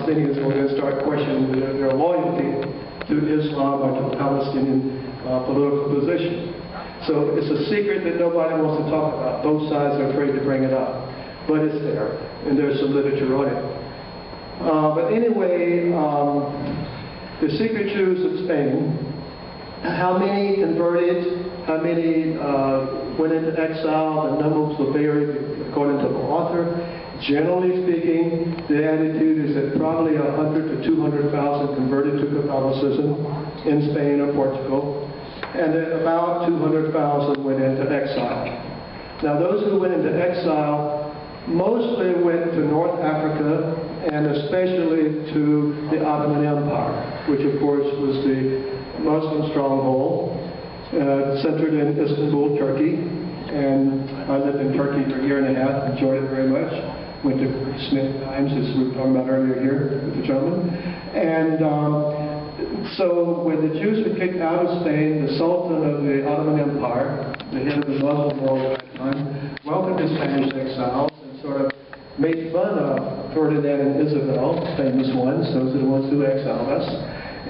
Palestinians were going to start questioning their loyalty to Islam or to the Palestinian political position. So it's a secret that nobody wants to talk about. Both sides are afraid to bring it up. But it's there, and there's some literature on it. But anyway, the secret Jews of Spain, how many converted, how many went into exile, the numbers will vary according to the author. Generally speaking, the attitude is that probably 100 to 200,000 converted to Catholicism in Spain or Portugal, and that about 200,000 went into exile. Now those who went into exile mostly went to North Africa and especially to the Ottoman Empire, which of course was the Muslim stronghold, centered in Istanbul, Turkey. And I lived in Turkey for a year and a half, enjoyed it very much. Went to Smith Times, as we were talking about earlier here with the gentleman. And so when the Jews were kicked out of Spain, the Sultan of the Ottoman Empire, the head of the Muslim world at that time, welcomed the Spanish exiles and sort of made fun of Ferdinand and Isabel, famous ones, those are the ones who exiled us,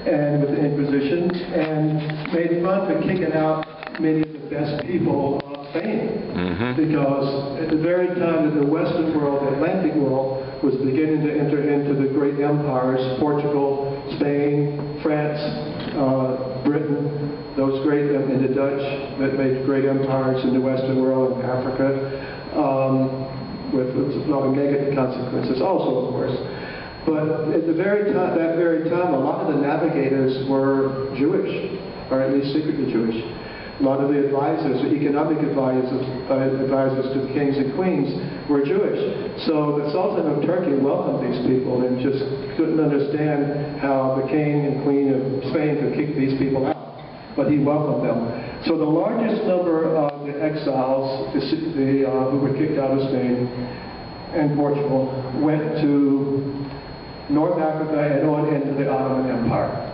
and with the Inquisition, and made fun for kicking out many of the best people of Spain. Because at the very time that the Western world, the Atlantic world, was beginning to enter into the great empires, Portugal, Spain, France, Britain, those great, and the Dutch that made great empires in the Western world and Africa, with a lot of negative consequences also, of course. But at the very time, that very time, a lot of the navigators were Jewish, or at least secretly Jewish. A lot of the advisors, the economic advisors to the kings and queens were Jewish. So the Sultan of Turkey welcomed these people and just couldn't understand how the king and queen of Spain could kick these people out. But he welcomed them. So the largest number of the exiles who were kicked out of Spain and Portugal went to North Africa and on into the Ottoman Empire.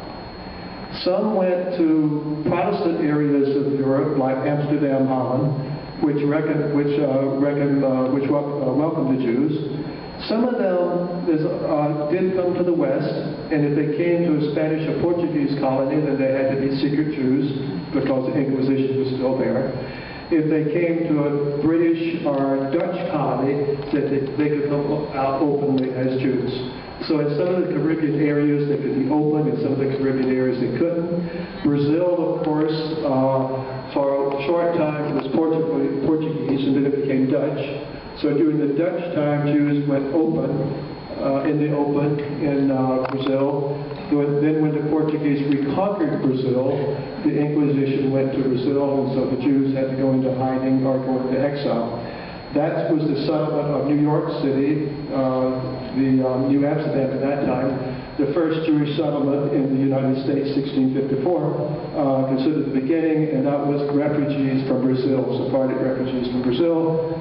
Some went to Protestant areas of Europe, like Amsterdam, Holland, which welcomed the Jews. Some of them did come to the West, and if they came to a Spanish or Portuguese colony, then they had to be secret Jews, because the Inquisition was still there. If they came to a British or Dutch colony, then they could come out openly as Jews. So in some of the Caribbean areas they could be open, in some of the Caribbean areas they couldn't. Brazil, of course, for a short time was Portuguese, and then it became Dutch. So during the Dutch time, Jews went open, in the open in Brazil. Then when the Portuguese reconquered Brazil, the Inquisition went to Brazil, and so the Jews had to go into hiding or go into exile. That was the settlement of New York City, New Amsterdam at that time, the first Jewish settlement in the United States, 1654, considered the beginning, and that was refugees from Brazil, Sephardic refugees from Brazil.